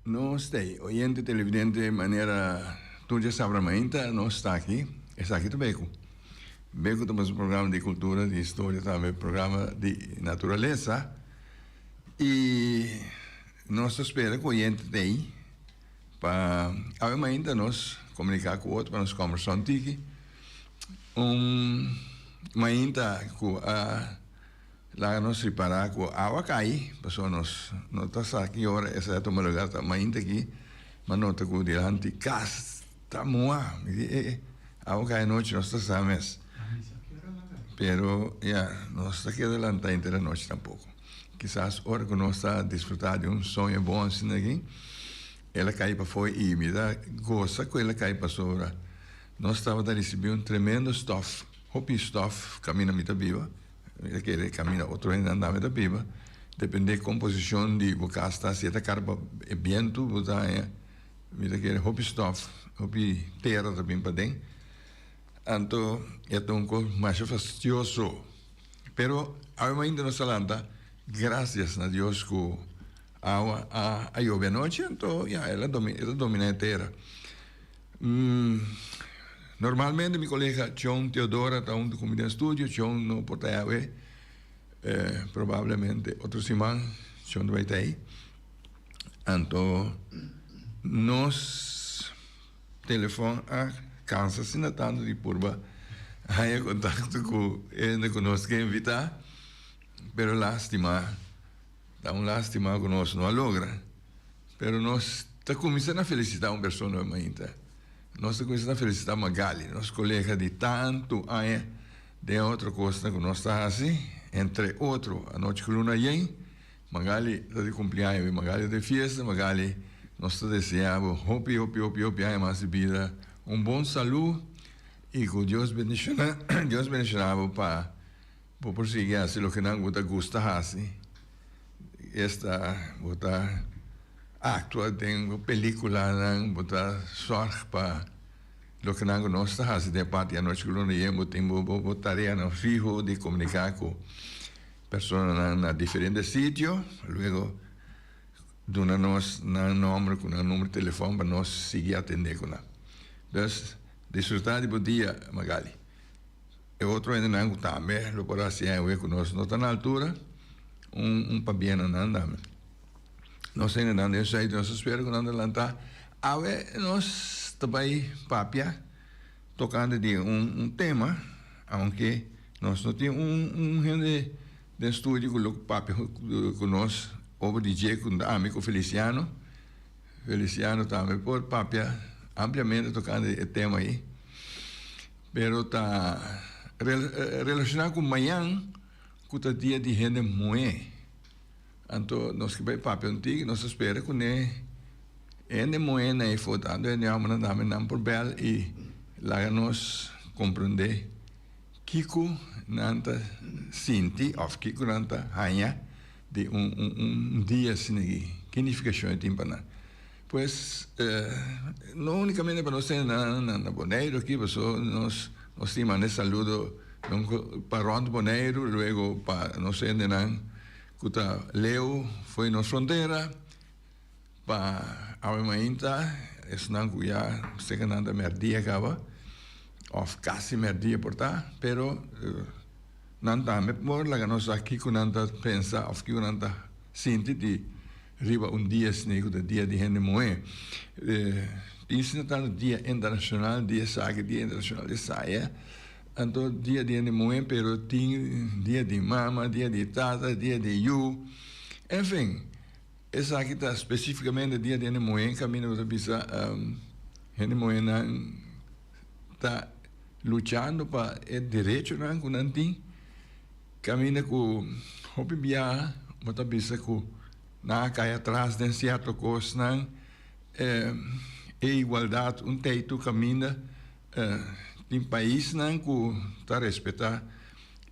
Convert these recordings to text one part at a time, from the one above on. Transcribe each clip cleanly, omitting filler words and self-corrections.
No sei, oyente televidente de maneira tudo sabramente não está aqui também. Beco temos um programa de cultura, de história, também programa de natureza. E nós esperamos que o oyente tem para ainda nós comunicar com o outro, para nós conversar aqui. Ainda com lá nós reparar com a água cai, pessoal nós não está aqui agora essa é a tomar lugar ainda aqui, mas não está com diante casa está moa, a água cai noite nós estamos, pero nós está aqui adelante inteira noite tampouco. Quizás hora que nós está a desfrutar de sonho bom assim aqui, ela cai para fora e me dá gosta que ela cai para sobre. Nós estava a receber tremendo stuff, hopi stuff, caminha muito viva. Que ele camina outro ainda andava da piba depende da composição de o casta se é carba é viento botar mira que hopi stuff hopi terra também para dentro então é um pouco mais fastidioso pero ainda não salanta graças a Deus que a lluvia noite então ela domina a terra normalmente mi colega John Teodora está un comida en estudio, John no porta probabilmente otro simán, John vai estar aí. Então, nos telefone a Kansas sina tanto de purba, aí contato com ele conosco que invitar, pero lástima, dá lástima conosco não logra, pero nós está começando a felicitar uma pessoa ainda. Nós estamos a felicitar Magali, nosso colega de tanto anos, de outra coisa que nós estamos assim, entre outros, a noite que luna vem, Magali está de cumpleaños, Magali de festa, Magali, nós desejamos, hopi, mais de vida, bom saúde e que Deus bendicionava para prosseguir assim, o que não gosta assim, esta, botar actua tem película não botar sorte para lo que não nós está fazendo de parte a noite que não íamos temos tarefa no fijo de comunicar com pessoas na diferentes sítios luego dona nós número com número de telefone para nós seguir atender com ela então desfrutar de bom dia Magali e outro ainda não também lo por assim é que nós não está na altura para bem não andamos nós ainda não sei, nós esperamos que não adelantar. Agora, nós também, papia, tocando de tema, aunque nós não temos gente de estúdio com o papia conosco, o DJ com o amigo Feliciano também, por papia, ampliamente tocando o tema aí. Pero está relacionado com amanhã, com o dia de gente moe. Então, nós que vai papel antigo, nós esperamos que ne moeda e fotando e não por bel e lá nós compreender Kiko nanta sinti of Kiko nanta hanha de dia assim aqui significação tem para pois não unicamente para nós na Bonaire aqui nós temos um saludo para Ronto Bonaire luego para nós não Kuta Leo foi na fronteira para a ainda não cuia segunda merdia acaba of quase merdia portar pero não tá me por lá nós aqui com nada pensa of que nada sinti de riba dia snego de dia de gente moe isso não tá no dia internacional dia internacional de saia então dia de moe pero tem dia de mama dia de tata dia de you enfim essa aqui está especificamente dia de moe caminho da bisa gente moe não tá luchando para el derecho na kunanti camina com hopi bia mata bisa ku na cai atrás de certo coisa não igualdade teito caminha em país não ku tá respeitar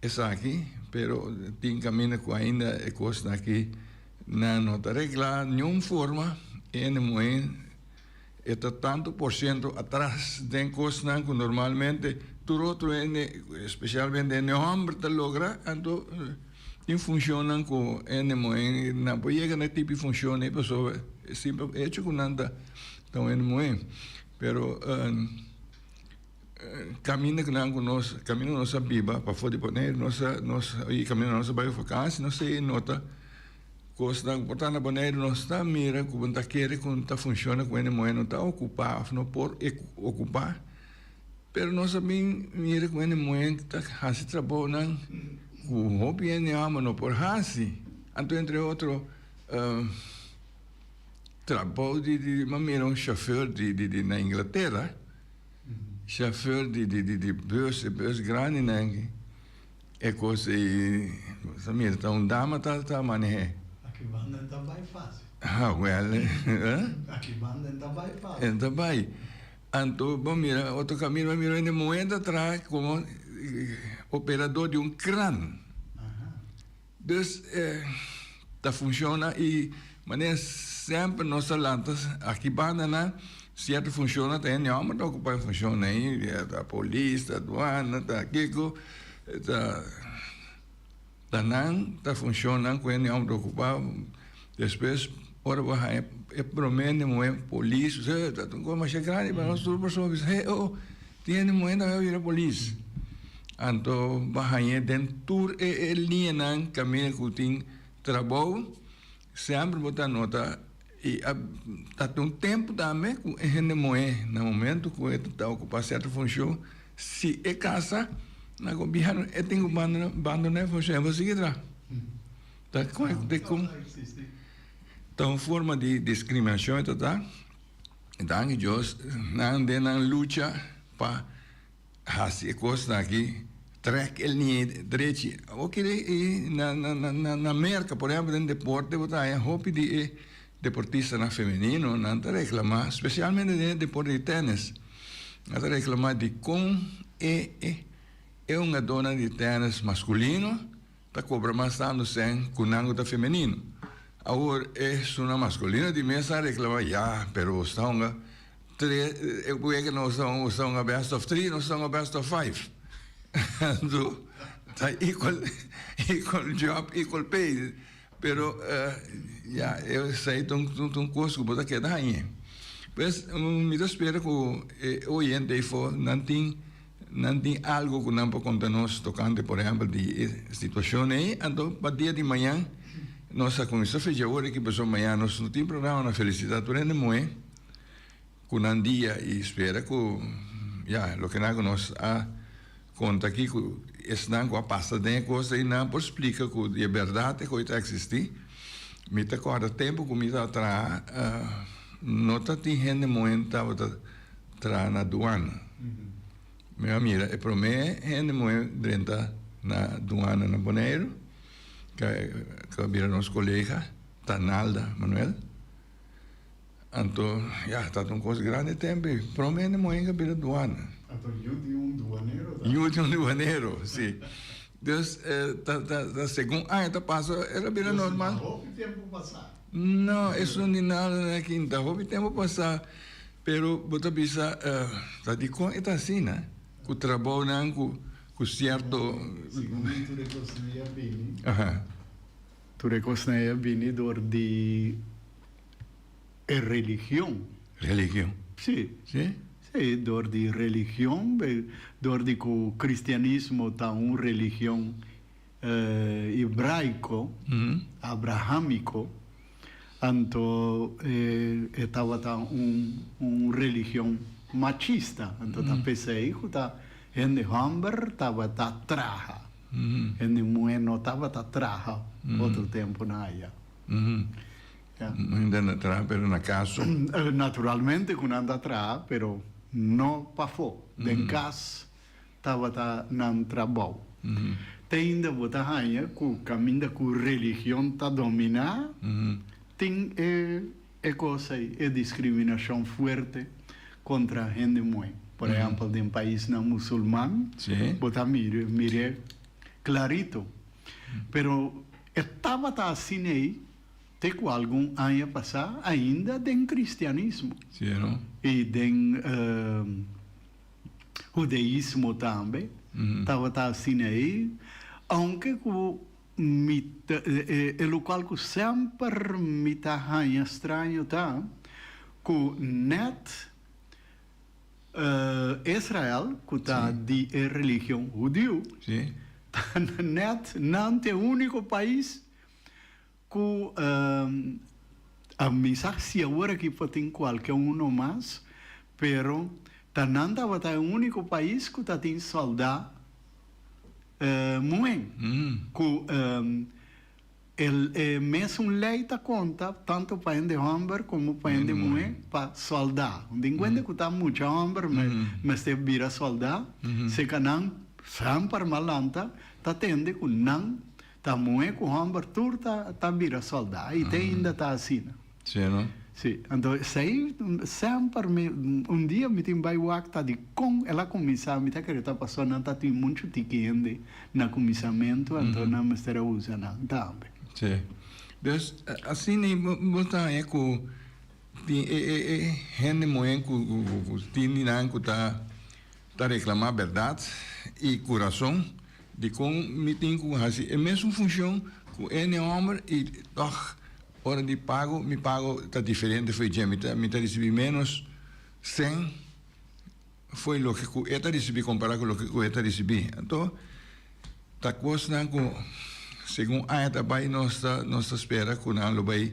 essa aqui pero tem caminha com ainda é coisa aqui não tá regla nenhuma forma está tanto por cento atrás de coisas que normalmente tudo especialmente em homem te logra então funcionam com não pode chegar na tipo funciona e pessoa sempre hecho com nada então pero caminha que não conosco caminha nossa biba para poder poner nossa e caminha nossa vai vacança não sei nota coisa que portanto poner não está mira como está querer como está funciona com ele não está ocupado não por ocupar pero nós também mira com ele que está fazendo trabalho não o hobby é não por fazer então entre outro trabalho de mira chauffeur de na Inglaterra chauffeur de bus grande não é coisa mira então dama tá manejar Aqui banda tá bem fácil. Aqui banda tá bem fácil. Então vai. Então, mira, outro caminho, mira, ele moeda atrás como operador de crânio. Então, tá funciona e maneira sempre nossa lantas aqui banda na certo funciona tem não mas ocupar funciona aí a polícia, a aduana, tá aqui tá não tá funcionando com ele não ocupado depois ora vai é promete moer polícia tá como mais grande para nós todas pessoas tem moeda vai vir a polícia então vai dentro linha não caminho que tem trabalho sempre botar nota e tá tempo também com ele moer no momento que ele tá ocupado certa função se é casa na governo é tem bando né função você que dá tá como então forma de discriminação tá então Deus não de não luta para fazer coisa aqui track ele direito ok na América por exemplo em deporte botar é hobby de deportista na feminino não tá reclamar especialmente de deporte de tênis não tá reclamar de com é uma dona de tênis masculino tá cobra mais tanto sem cunango da feminino agora é uma masculina de mesa reclama pero estão eu vou que não são a best of 3 não são a best of 5 então tá equal job equal pay pero eu sei um curso que botar que dá aí mas me espera que hoje em dia não tem algo que não pode contar-nos tocante, por exemplo, de situação aí, então, para dia de manhã, nossa comissão fez agora que passou amanhã, nós não temos programa na felicidade, por exemplo, com um dia e espera que, o que nós conta aqui, que estão com a pasta de coisa e não explica que é verdade que está existir, me está com o tempo que me está atrás, não está tendo muito atrás na aduana. Meu amigo, é para mim, gente muito dentro na aduana na Bonaire, que vira nosso colega, Tanalda Manuel. Então, está uma coisa grande também. Para mim, é muito que vira aduana. Então, eu de duaneiro? Eu de duaneiro, sim. Então, segundo está passando, era vira normal. Houve tempo passar? Não, isso não é nada na quinta, houve tempo passar. Pero, você pensa, está de com, está assim, né? O trabalho não com certo segundo tu recosneia bem tu recosneia bem dor de religião sim dor de religião dor de que o cristianismo está religião hebraico abraâmico então estava religião machista, então pensei que tá em Hamburg tava traja, em Moeno tava traja outro tempo na área. Ainda na traja, pero na casa. Naturalmente que anda atrás, pero não passou. De casa estava num trabalho. Tem ainda botar rainha que o caminho da religião está dominar, tem coisa aí, discriminação forte contra a gente muito. Por exemplo, de um país não muçulmano, botar mire clarito. Pero estava assim aí, tem com algum ano passado, ainda tem cristianismo. Sim, não? E tem judaísmo também. Estava assim aí, aunque o local que sempre me está estranho, tá? Que net Israel, que está de religião judeu, net não é o único país que a mensagem agora que tem qualquer um mais, pero Tananda é o único país que tem soldado muito. Que mesmo lei está conta tanto para de homem como para de mulher para soldar. De quando que está muito homem, mas se vira soldado, se que não sempre malanta, está tendo que não está mulher com homem tudo está vira soldado e tem ainda está assim. Sim, não? Sim, então sei sempre dia me tem vai o acta de com ela começar me tá que está passando não tá tem muito tiquende na começamento então não me estará usando também. Sim. Então assim nem botar é que gente muito que tem não que tá reclamar verdade e coração de como me tem que assim é mesmo função que é homem e doch hora de pago, me pago está diferente, foi já, me tá recebi menos 100, foi o que eu recebi comparado com o que eu recebi. Então, tá coisa que, segundo a eta vai nossa espera que não vai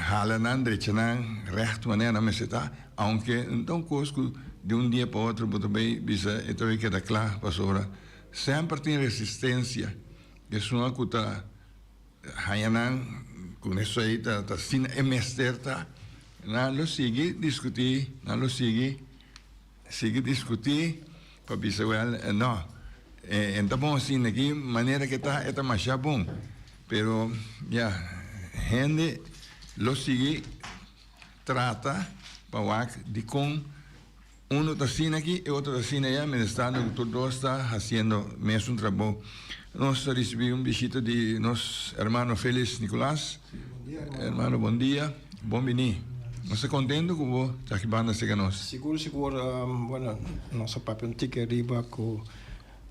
hala não direita não reto maneira mas está, aunque então coisa de dia para outro, mas também bisa então vai quedar claro para sobra, sempre tem resistência, que é uma coisa Hayanan, com isso aí, tá assim, é mesterta, não sigue discutir, discutir, para pensar, não, então bom assim aqui, maneira que tá mais bom, pero já, gente, lo sigue, trata, para de com uno está assim aqui e outro está assim allá, mas todos está fazendo mesmo trabalho. Nós recebemos visita de nosso irmão Félix Nicolás. Hermano, bom dia. Bom venir. Nós estamos contentes com você estar aqui para nós. Seguro, bueno, nosso papel tique arriba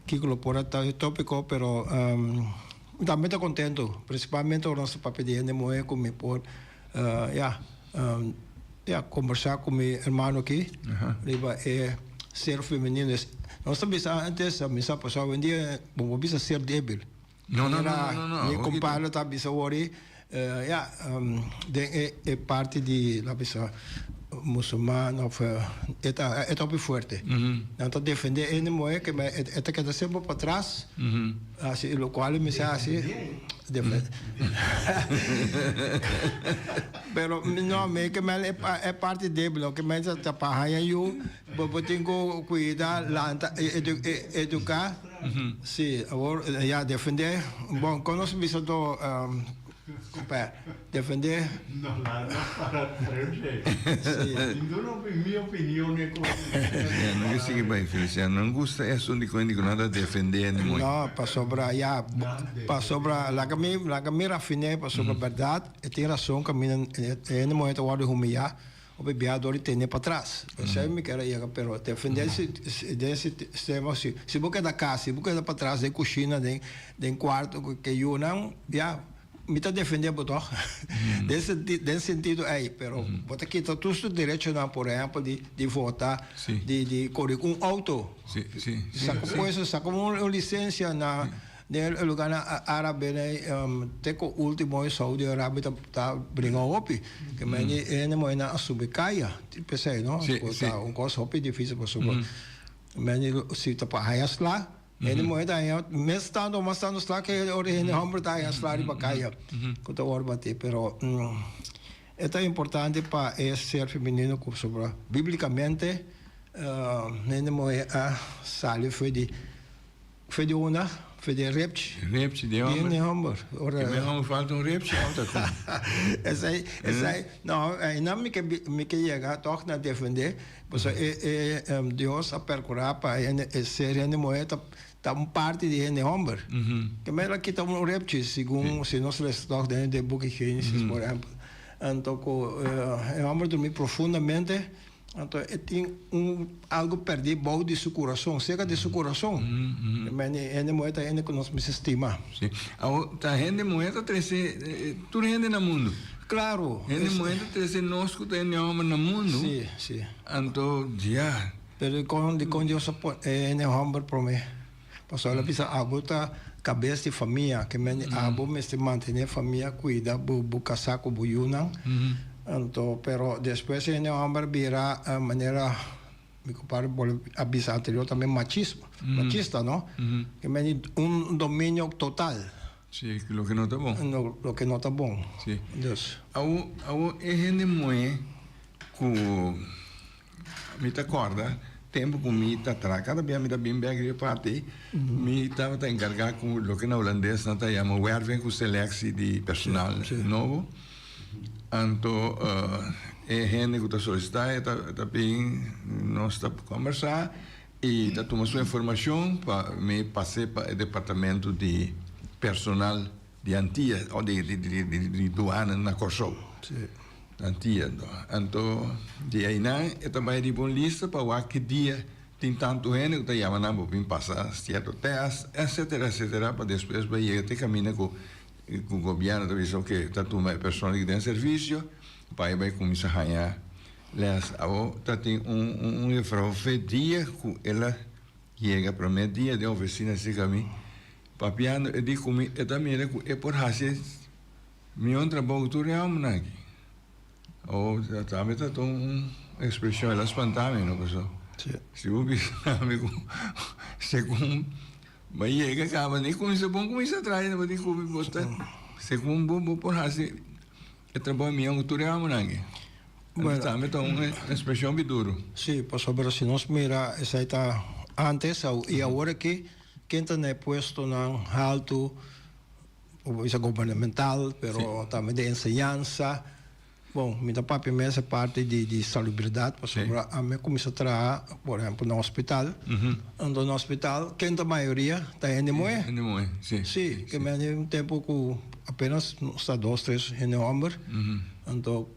que colabora tal tópico, pero também estou contente, principalmente o nosso papel de NMOE como por conversar com meu irmão aqui, arriba é ser feminino. Nós também antes a missa passava um dia, vamos bisa ser débil. Não. Nem compara tá bisa ori, é parte de la bisa muçulmana, é top forte. Então defender ele não é que é que está sempre para trás, assim, o qual me sai assim, defende. Pero não, me que é parte débil, que me está para eu, vou ter que cuidar, educar, sim, agora já defender. Bom, quando nós visitamos defender. Não, para frente. Minha opinião é não que siga bem, Feliciano. Não gosta é só de coisa que nada defender muito. Não, para sobra, para sobra, lá que me rafinei para sobra verdade, e tem razão que no momento eu vou humilhar, o bebê adora ter para trás. Eu sei me quero ir, pero defender desse sistema, se você da casa, se você da para trás, de cozinha, de quarto, que eu não, me está defendendo todo nesse sentido aí, pero você que está tudo direito não, por exemplo, de votar, de correr com auto, saca uma licença na no lugar árabe, tem o último Saudi Arábia tá brincando hopi, que mas ele não é na subicaia, pensei não, coisa hopi difícil para subir, mas se tá para raias lá ele moeda aí, mas estando lá que ele homem tá aí lá de bacaia, que tá hora bater, pero é tão importante para ser feminino como sobre biblicamente Nene moe a sali foi de repte. Repte de Nene homem. homber. Ora. Que me falta repte alta com. Essa não, não me que chegar toch na defender, pois Deus a percurar para ser nene moe tá parte de nene homber. Que me lá que tá repte segundo se nós estamos dentro de book Gênesis, por exemplo. Então, o homem dormir profundamente. Então, tem algo perdido bom de seu coração, cerca de seu coração. Mas ele moeda ainda que nós me estima. Sim. A gente moeda trece, tudo gente no mundo. Claro. Gente moeda trece nós que tem homem no mundo. Sim, sim. Então, já. Pero quando Deus é homem para mim, porque ela precisa aguentar cabeça de família, que me abo me se manter família cuida, bu casar com bu yunang. Então, pero depois ele homem vira a maneira, me comparo por avisar anterior também machista, não? Que me domínio total. Sim, o que não está bom. O que não está bom. Sim. Deus. É gente moe com me te acorda tempo com me tá atrás cada vez me tá bem bem parte me estava encarregado com o que na holandês não tá chama werving com seleção de personal novo. Então, é gente que está solicitando, está bem, nós estamos conversar e está tomando sua informação para me passar para o departamento de personal de Antia ou de Duana na Kosovo. Antia. Então, de aí não, eu também de uma lista para que dia tem tanto gente que está chamando para passar certo teste, etc, para depois vai ir até caminhar com o governo da visão que está tomando pessoas que têm serviço, para vai começar a ganhar. Tá tem refrão dia que ela chega para mim dia de oficina assim caminho, papiando e digo comigo, eu também é por fazer meu trabalho tudo é homem aqui. Ou também tá uma expressão ela espantava não pessoal. Se o bicho amigo segundo mas chega acaba nem começa bom começa atrás não pode comer bosta segundo bom por fazer é trabalho meu tudo é homem aqui. Bueno, também tá uma expressão bem duro. Sim, pastor, pero se nós mira essa está antes e agora que quem está no puesto no alto isso governamental, pero também de enseñança. Bom, minha papi me essa parte de salubridade, pastor, a mim começa a trabalhar, por exemplo, no hospital. Ando no hospital, quem a maioria está em Nemoe. Sim. Sim, que me um tempo que apenas está 2, 3 em homem. Então,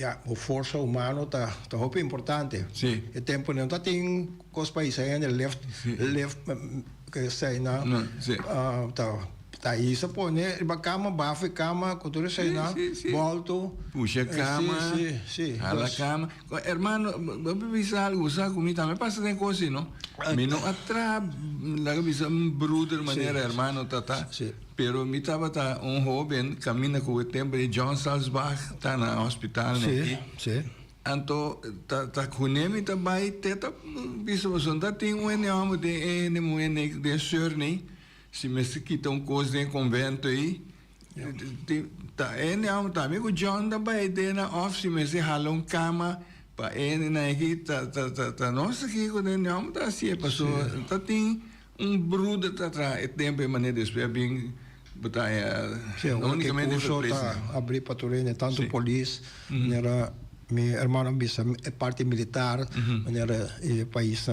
a força humana está muito importante. Sim. O tempo não está tem os países aí left que sei não. Tá isso pô né cama bafe cama cultura sei não volto puxa cama sim a la cama hermano vamos pensar algo sabe comigo também passa tem coisa não me não atrás lá que bisa brother maneira hermano tá pero me tava tá jovem caminha com o tempo de John Salzbach tá na hospital né sim então tá com ele também tá bisa você tá tem nome de surname se me se quita coisa em convento aí tá não tá amigo John da baia na office me se hala cama para ele na aqui tá nossa aqui quando não tá assim passou tá tem bruto tá atrás é tempo de maneira de bem botar unicamente abrir patrulha tanto polícia era meu irmão bisa é parte militar era país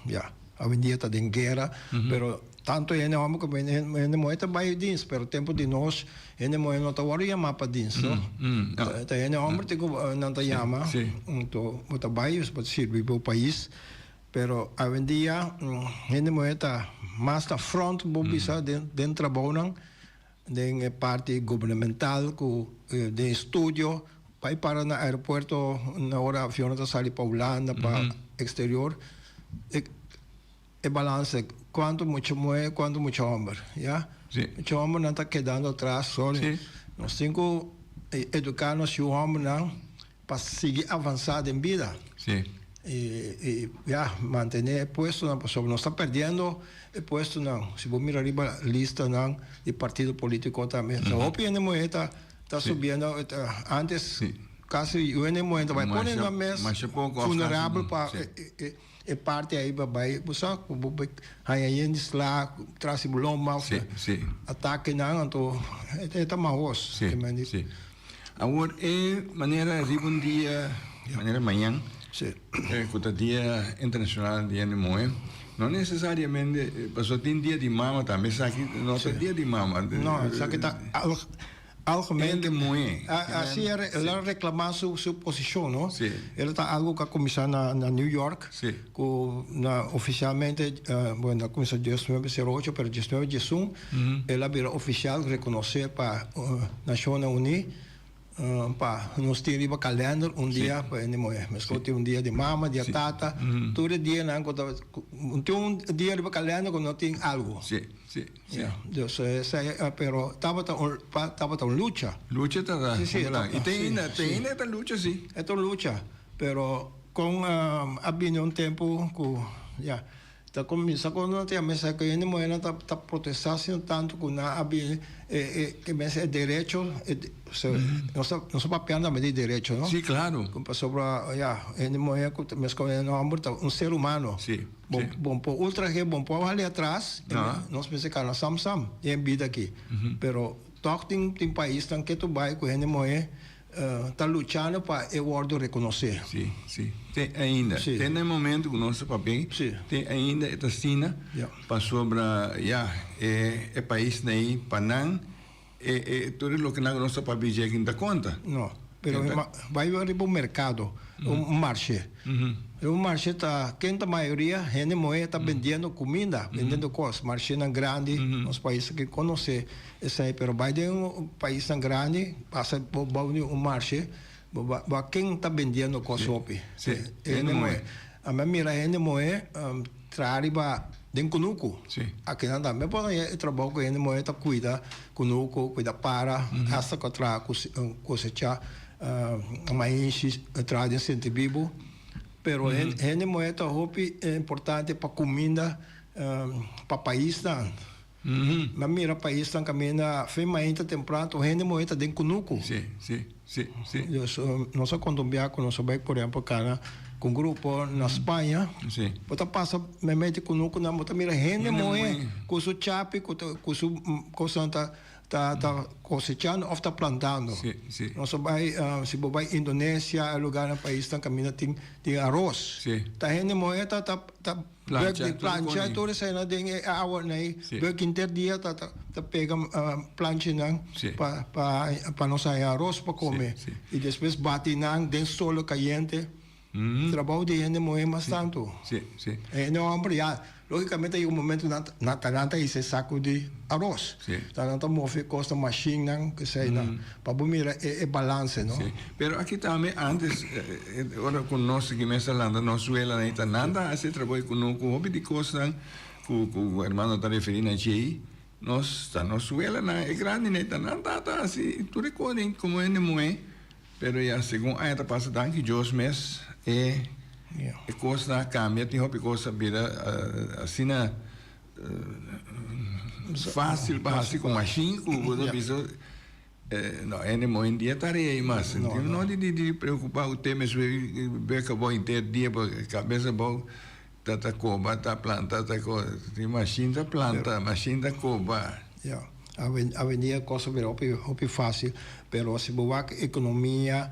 já a dia tá em guerra pero tanto ele homem como ele moeda vai dins, pero tempo de nós ele moeda não tá varia mapa dins, não? Tá ele homem tem não tá chama, então bota bairros pode servir para o país, pero a dia ele moeda mais na front bobisa dentro trabalham de parte governamental com de estúdio vai para no aeroporto na hora avião tá sair para Holanda para exterior é balança quanto muito moe quanto muito homem já muito homem não está quedando atrás só nós temos que educar nosso homem não para seguir avançando em vida e já manter puesto na pessoa não está perdendo puesto não se você mirar a lista não de partido político também a opinião moe está subindo antes quase o moe vai pôr na mesa vulnerável para e parte aí babai busa ku bubai hayen isla trasi buloma Sim, sim. ataque não então é mahos Sim, sim. Agora, maneira um dia, maneira manhã, sim o dia internacional de Animoe, não necessariamente, passou tem dia de mama também, sabe que nosso dia de mama. não sabe que tá algemeen Moe. assim ela reclamar sua posição não Sim. ela está algo que a comissão na New York Sim. na oficialmente bueno a comissão de 1908 pero 1911 ela virou oficial reconhecer para Nações Unidas para nós ter iba calendário dia para Animoe mas que dia de mama dia tata todo dia não tem dia de calendário quando não tem algo Sim, sim, sim. yeah. Pero estava tão luta. Lucha tá. Sim, sim, E tem sim. ainda essa lucha, sim. É tão luta. Pero com a um tempo que tá começa quando não tem a mesa que ainda moeda tá protestando tanto com a que mesa é direito nosso papel também de direito, não? Sim, claro. Como sobre ainda moeda mas com ser humano. Sim. Bom, por ultra que bom por ali atrás, nós pensamos que nós sam e vida aqui. Pero toque tem país tão que tu vai com ainda moeda está lutando para o world reconhecer. Sim, sim. Tem ainda. Sim. Tem no momento que o nosso papel. Sim. Tem ainda esta cena para sobre é país aí Panam tudo o que nosso papel já que dá conta. Não, pero vai para o mercado, marché. O marché está, quem a maioria, gente moeda está vendendo comida, vendendo coisas. Marché não grande, nos países que conhece isso aí, pero vai de país tão grande, passa por marché, quem está vendendo coisas opi. Gente moeda. A minha mira gente moeda trabalha de conuco. Aqui não dá, mas pode trabalhar com gente moeda, cuida conuco, cuida para, hasta que cosechar maíz, traz gente vivo. Pero gente moeda hopi é importante para comida para país dan. Mas mira país dan caminha femainta temprano gente moeda den conuco. Sim. Nós colombianos nós vai por exemplo cara com grupo na Espanha. Sim. Bota passa me mete conuco na bota mira gente moeda com su chape com su cosanta tá cosechando ou está plantando. Sim. Nós vai se vai Indonésia, lugar no país tá caminha tem arroz. Tá gente moeda tá plancha tudo isso aí tem hour né. Work interdia tá pega plancha não para nós arroz para comer. E depois bate não den solo caliente. Trabalho de gente moeda mais tanto. Sim. Não hombre logicamente hay un momento na Taranta y se saco de arroz. Taranta move costa machine que sei para mira é balance, não? Pero aqui também antes agora com nós que me falando nós suela na Taranta esse trabalho com hobby de costa com o irmão tá referindo a aí nós suela na é grande na Taranta tá assim tu recordem como é moe pero já segundo a tá passa daqui 2 meses e coisa cambia, tem roupa coisa vira assim na fácil para assim com machine, o pessoa não é nem muito dia tarefa mas não de preocupar o tema se vai que vou inteiro dia para cabeça bom tá coba tá planta tá coisa tem machine da planta machine da coba a vendia coisa vira hopi fácil pero se boa economia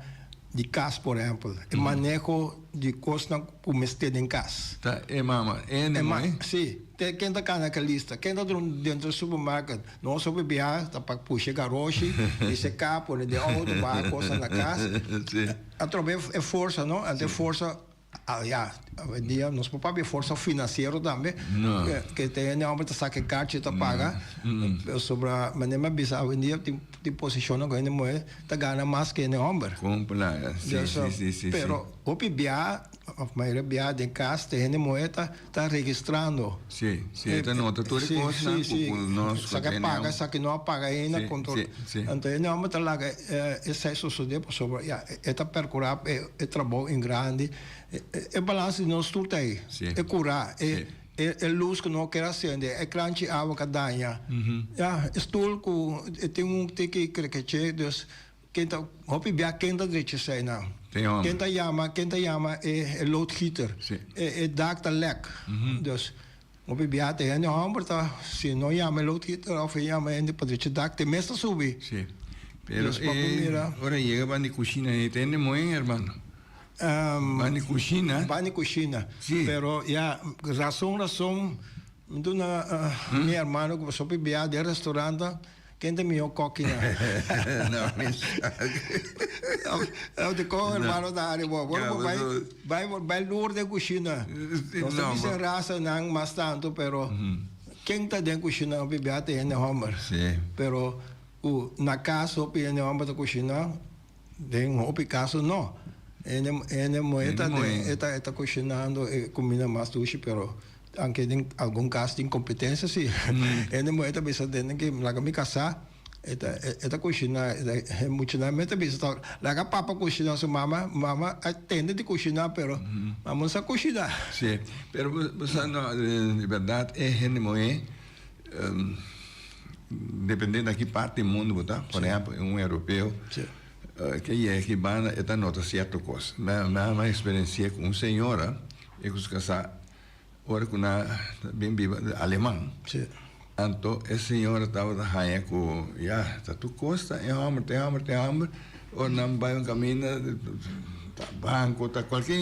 de casa, por exemplo, o manejo de costas como este em casa. Tá, mama, sim, quem está cá naquela lista, quem está dentro do supermercado, não só bebia, tá para puxar garoche, e secar, pôr de outro, vai coisa na casa. Através é força, não? Até força, dia nós papel força financeira também, que tem homem que saca caixa tá paga, sobre a maneira bisa dia tem posiciona com ele moeda tá ganha mais que o homem. Compra, sim. Pero o bia, a maioria bia de casa tem moeda tá registrando. Sim, tá nota tudo coisa, nós saca paga, saca não paga ainda controle. Então ele homem tá lá esse sucede sobre eta percurar é trabalho em grande é balanço nós tudo aí é curar é luz que não quer acender é crunch água que danha é stool que tem que crescer hopi bia kenta de sei na. Kenta yama e loodgieter. E dak ta lek. Dus hopi bia te en hamber ta si no yama loodgieter of yama en de padretje dak te meestal subi. Sí. Pero ahora llega van de cocina y tiene muy hermano. Van de cocina. Van de cocina. Sí. Pero ya razón mi hermano que sopi bia de restaurante kente mi coquina. No, de co hermano da área vai lour de cocina. Não se raça não mas tanto pero quem tá dentro cocina opi bia te en homer. Sí. Pero na casa opi en homer da cocina den opi casa no. Ene moeda está cocinando comida mais doce pero anche in alcun caso di incompetenza sì e moeda bisa den che la mi casa eta cucina emocionalmente bisa la papa cucina su mamma attende di cucinar pero mamma sa cucinar sí pero pues no de verdad es en moe dependendo de que parte do mundo botar por exemplo um europeu que van a nota cierta cosa uma experiência com uma senhora e com os casar ora com na bem viva alemão. Sim. Então a senhora estava da rainha com tá tu costa é hambre ou não vai um caminho tá banco tá qualquer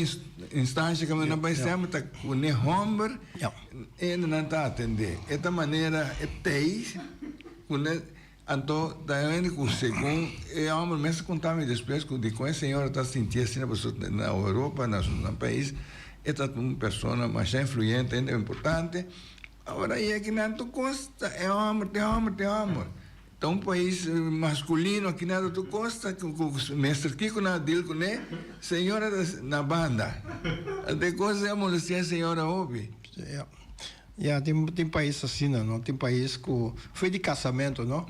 instância que não vai sempre tá com ne hambre e não tá atender esta maneira é tei com então daí com segundo é hambre mesmo contava depois com a senhora tá sentindo assim na Europa no país esta uma pessoa mais influente, é importante. Agora, é que não costa, é homem. Então, um país masculino aqui na tu costa, com o mestre Kiko na deal com ele, senhora na banda. Até coisa é molestar a senhora ouve. Tem país assim, não? Tem país que foi de casamento, não?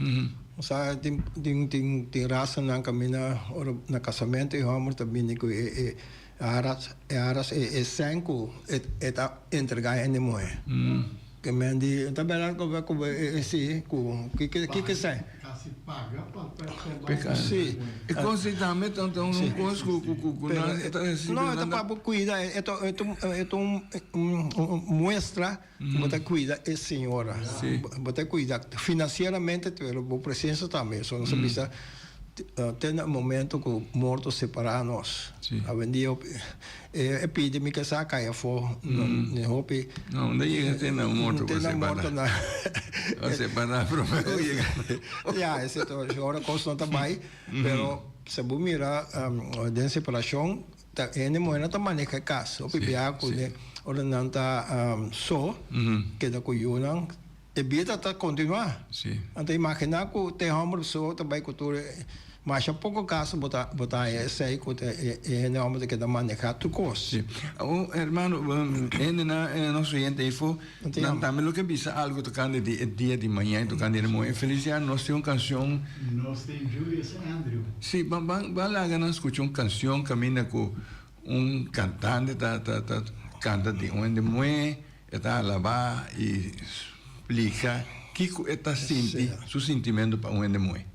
Sabe, tem raça na caminha, na casamento e homem também que aras cinco eta entregar em moe que me andi também como esse que sai se paga para sim e conceitualmente então não consigo não é para cuidar é mostra botar cuidar é senhora botar cuidar financeiramente pelo presença também só não se precisa tem um momento que mortos separados a vendia epidemia que caia fora não daí tem não morto que separar prometo esse agora constante também pero se você mirar de separação ele moeda também que caso o pibia com ora não tá só que da coiuna e vida tá continuar então imaginar que tem homem só também cultura mas há pouco caso botar esse aí que é homem que dá manejar tu coisa hermano nosso gente aí foi também o que bisa algo tocando de dia de manhã tocando de manhã felicidade nós temos uma canção nós temos Julius Andrew sim vai lá nós escutamos uma canção caminha com cantante canta de onde manhã está lavar e explica que está sentindo seu sentimento para onde manhã.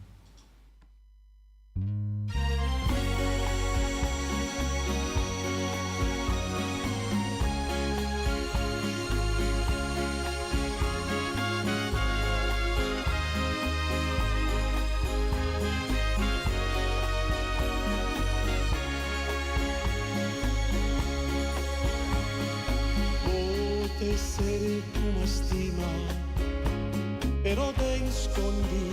Te seré como estima, pero te escondí.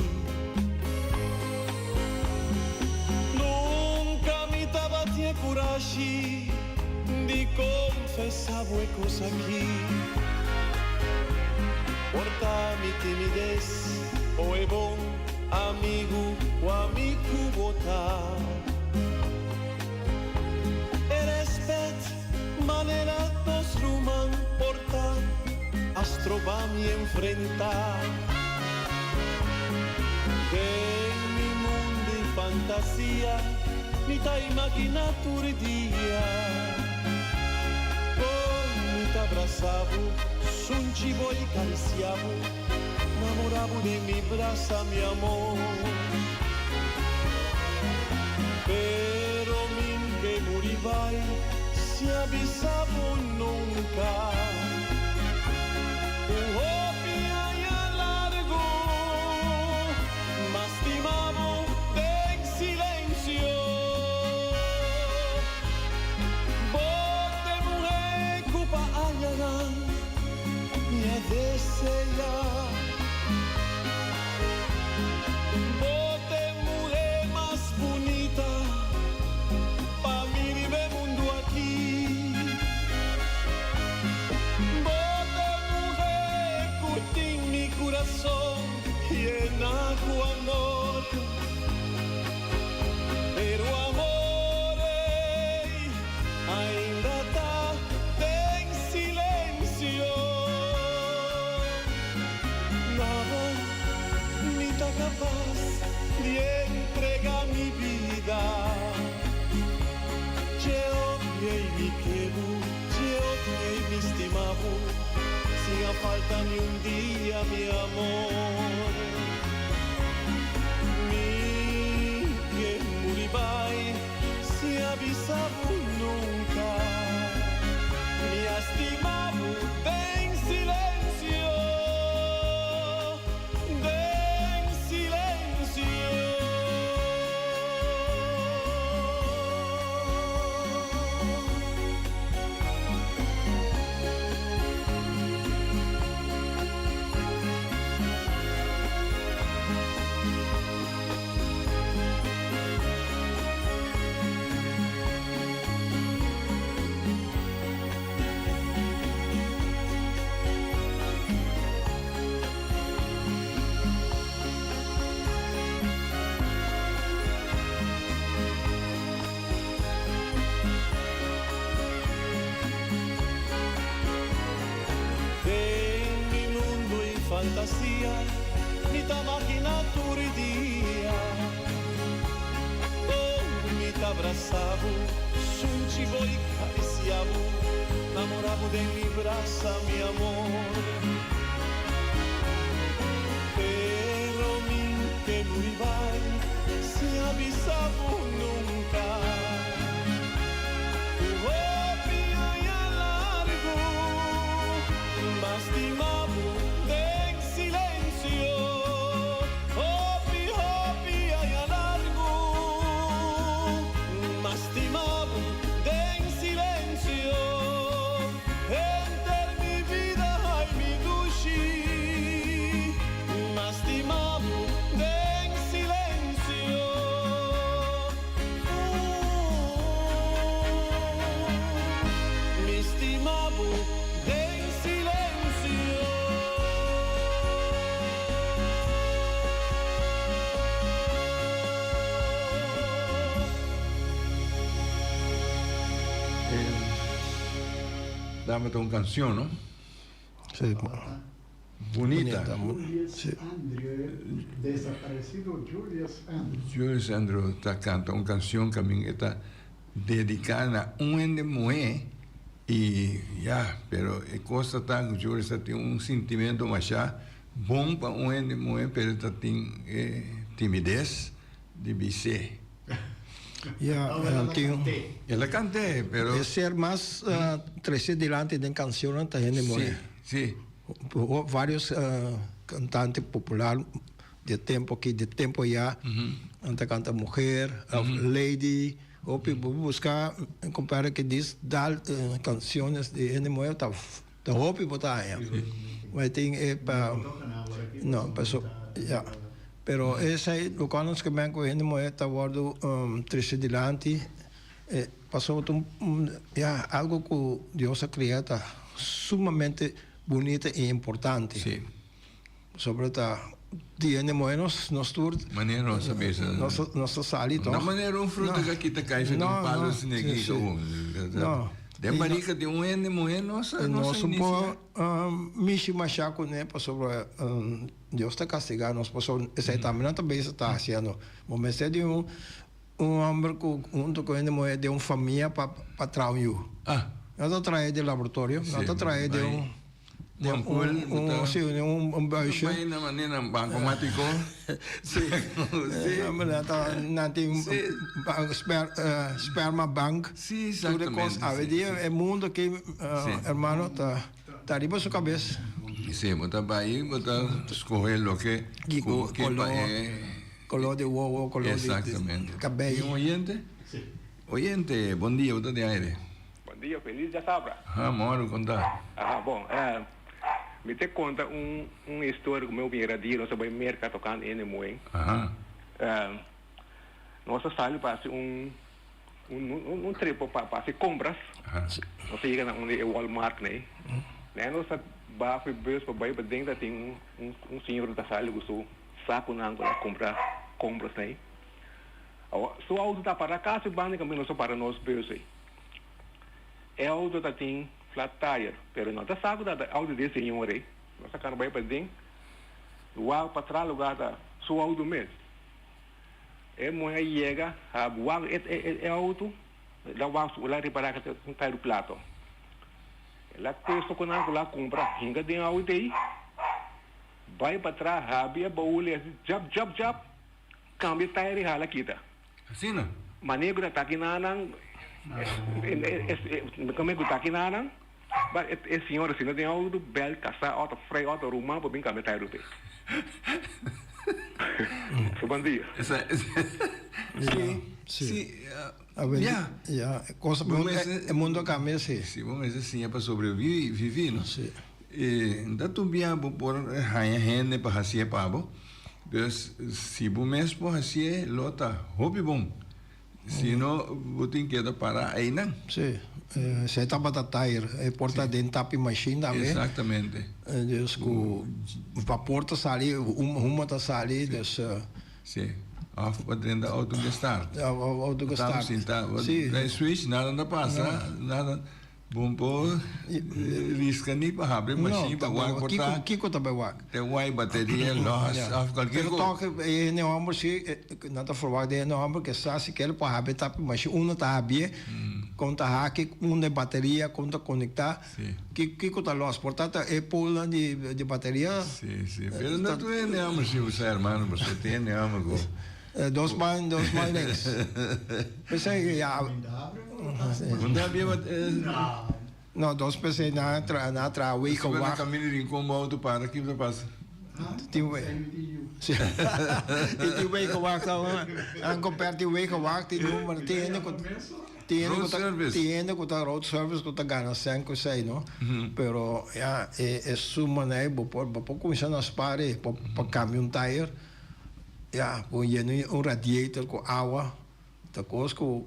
Nunca mi tabatie coragem de confessar bué cosa aqui. Porta mi timidez, o é bom amigo, o amigo botar. E respeito, maneira dos rumam portar, as trovar me enfrentar. Em mi mundo de fantasia, mi ta imaginar todo dia. Mi ta abraçavo, sunchivo e cariciavo, namoravo de mi braça, mi amor. vai, se avisavo nunca. Un hobby a largo, mas timamo en silencio. Bote mujer cupa ayana, mi desea. Bote mujer más bonita, pa' mí vive mundo aquí. Bote mujer curti mi corazón, llena tu amor. Pero amor ainda está en silencio. Nada ni está capaz de entregar mi vida. Yo odié mi quedo, yo odié mi estimado, sin falta ni un día mi amor. Mi que muribai, se avisaba nunca, mi estimado en silencio, en silencio. En mi mundo y fantasía, ni ta máquina turdia. Oh, mi te abrazavo, sunchivo y cariciavo, enamoravo de mi brasa, mi amor. Pero mi que muribai, se avisavo nunca. Mas timamo en silencio, hopi hopi hay a largo, mas timamo en silencio, entre mi vida hay mi dushi, mas timamo en silencio. Mi estimado en silencio. Dame una canción, ¿no? Sí, Bonita. Julius Sí. Andrew, desaparecido Julius Andrew. Julius Andrew está cantando una canción que a mí está dedicada a un de mujer y ya, pero es cosa tan que Julius tiene un sentimiento más allá, bom para un de mujer, pero tiene timidez de bice. Ya, antiguo. Ela canté, pero Es ser más trece delante de canciones también de sí, mujer. sí, Varios cantantes populares de tiempo que de tiempo ya anta canta mujer, lady, o buscar comparar que diz dar canciones de gente mujer tá hopi botar ya. Mas tem para não, pessoal, já. Pero essa aí, o que nós queremos com gente mulher tá guardo trece delante, passou já algo que Deus criou tá sumamente bonita e importante. sí. Sobre tá tiene buenos nos tur Maneira nossa mesa. nosso salito. Não maneira fruta que aqui tá caixa de um palo assim aqui. Não. De marica de um ende mulher nossa Nós um inicia. pouco mishi machaco né sobre Deus está castigando nós passou essa também também está fazendo momento de um homem junto com ele mulher de uma família para trabalhar. Ah, Nós traz de laboratório, nós traz de Sim, um buisje. Bij na manera bancomático. Sim. Nanti spermabank. Sí, Tudo exactamente. coisa. A dia é mundo que, hermano, tá arriba sua cabeça. Sí, bota ahí, bota escoger lo que Color de huevo, color exactamente. de ¿Y cabello. un oyente? Sí. Oyente, buen día, bota de aire. Bom dia, feliz de sabra. Ah, moro, contar. Bom, me te conta história que meu vinha dia, nós vamos mercado tocando em Moen. Nossa sala passa trepo para compras. Nós chega na onde é Walmart, né? Nossa vai para bus para baixo para dentro tem senhor da sala que sou saco na para comprar compras, né? So auto tá para cá, se bane que nós para nós bus aí. É auto tá tem flat tire, pero não tá saco da auto desse senhor aí. Nós sacando vai para dentro. O para trás lugar da sua auto mesmo. É mulher chega, é auto, lá vai reparar que tá no plato. Ela testa com lá compra, hinga de auto aí. Vai para trás, rabia, baú, jab, cambia tire e hala quita. Assim, não? Manegra tá aqui na como é que tá aqui na é senhora, se não tem auto, bel, caça, auto, freio, auto, rumão, para bem cambia tire aí. Bom dia. Sí. Ja, cosa el mundo cambia, sí. Sí, bom, esse sim é para sobreviver, não? Sí. Então, tu bem por gente para fazer pavo. Pues, se bom mesmo para fazer, lota, hobby bom. Se não, você tem que parar aí, não? Sí. Se tapa da tire, porta dentro tapi machine também. Exatamente. Dus a porta sali, uma tá sali, dus Sim. Of para dentro da auto gestar. auto Estamos gostar. sim, na switch, nada não passa, nada. Bom, pô, risca nem para abrir machine para guardar. Kiko também wak. Tem wai bateria, loss, of qualquer Pero coisa. toque ne homem se nada forward de ne homem que está se quer para abrir tapi machine, uno tá abrir. Conta hack, uma bateria, conta conectar. Sim. Kiko tá loss, portanto é pula de bateria. Sim. Pero não tu é neama se você hermano, você tem neama go. Dos man links. Pensei ja. Quando havia No, dos PC na week se vai wak. caminho de como auto para que você passa. Die week wak dan aan compare die week wak die doen maar tiene que tá road service que tá ganhando 5 6 no. Pero ja é suma né por começar nas pare para caminhão tire. Ja, põe radiator com água, tá coisa com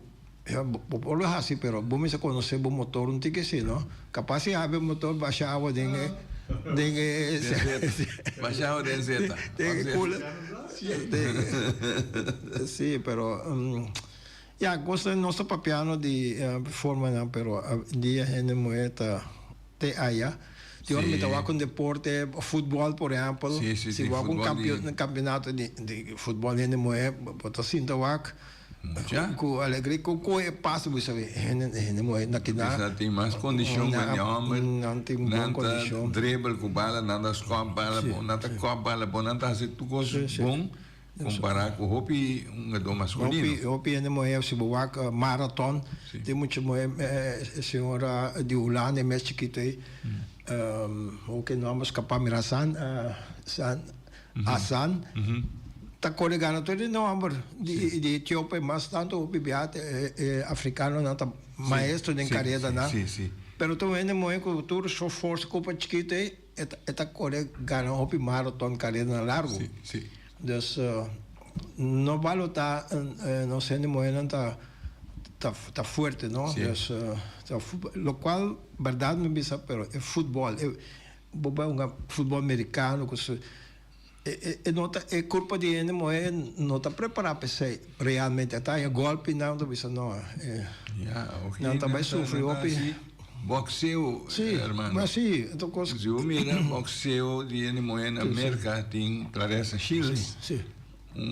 por lo assim, pero vamos a conhecer o motor não tem que ser, não? Capaz de abrir o motor, baixar água dentro, baixar o DZ. Sim, pero ja, coisa nosso papiano de forma não, pero dia gente moeda te aya. Ti ora metà con deporte, futebol, por exemplo. Se vai com campeonato de futebol gente moeda, bota sinta wak. Com alegria, com passa você vê, gente moeda naquela. Já tem mais condição, não tem boa condição. Dribble com bala, nada scope bala, nada cop bala, nada fazer tudo coisa bom. Comparar com o hopi do masculino. Hopi gente moeda se wak marathon, tem muito moeda senhora de Holanda, mais chiquito aí. O que nome escapar Mirasan, Hassan. Tá colegando todo nome de Etiópia, mas tanto o bibiate africano não tá maestro de carreira não. Pero tu vendo muito que tu só força culpa chiquito aí, tá colegando o marathon carreira largo. Sim. Dus não vale tá não sendo muito tá forte, não? Dus lo qual verdade não bisa, pero é futebol, futebol americano que é culpa de ele, mas não está preparado para ser realmente. Está em golpe, não, não. Não, também sofreu. Boxeo, hermano. Mas sim, então coisa. Se eu mira boxeo de ele na América tem Clarissa Shields,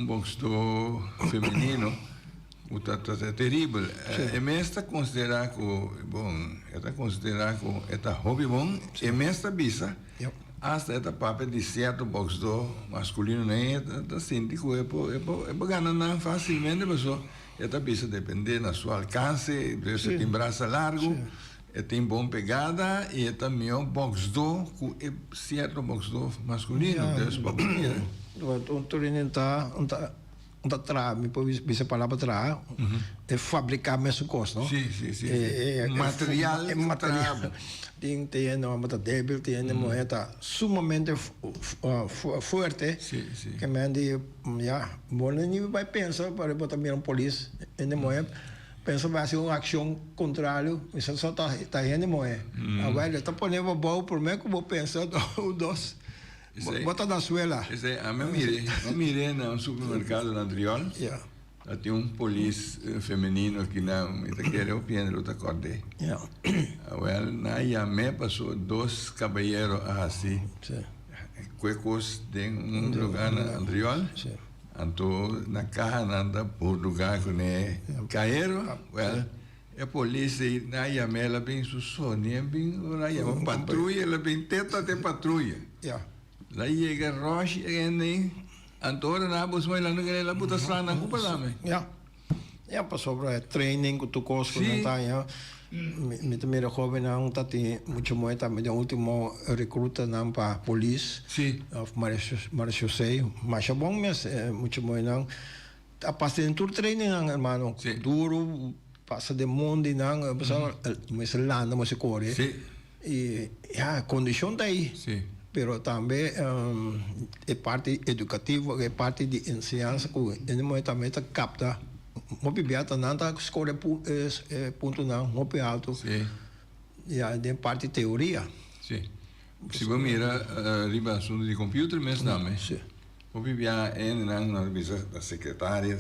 boxeador feminino. é terrível. É mesmo considerar que, bom, é considerar que é hobby bom, é mesmo bisa, hasta esta papel de certo box do masculino nem é síndico, é para ganhar facilmente, mas esta bisa depende da sua alcance, você tem braço largo, tem bom pegada e é também um box do, é certo box do masculino, um turino tá tra, me bisa palavra tra, é fabricar mesmo coisa, não? Sim. Material. Tem uma débil, tem uma moeda sumamente forte. Que me andi, bom, nem vai pensar para botar minha polícia, ainda moeda. Pensa vai ser uma ação contrária, isso só tá ainda moeda. Agora está ponendo bom por mim que vou pensar dois. Bota na suela. A mirei no supermercado na Andriol. Tinha um polícia feminino que não queria o piano, outra acordei. Na Iamé passou 2 caballeros assim. Cuecos de lugar na Andriol. Então, na casa nada por lugar que né caíram. A polícia na Iamé ela bem sussonia, bem patrulha, ela bem tenta ter patrulha. Lá chega Roche e nem Antônio na busca lá no que lá puta sala na culpa também. Passou para training que tu costa não tá me também jovem não tá tem muito mais também o último recruta não para polícia. Of Marechaussee, mas é bom mas muito mais não. A passar em todo training não, irmão. Duro passa de mundo não, pessoal, mas lá não se corre. E a condição daí. Pero também é parte educativa, é parte de ensinança que ele também capta. Não bibiata não tá escolhe ponto não, não alto. E aí tem parte de teoria. Se você mira riba assunto de computer mesmo também. O bibia é na revista da secretária,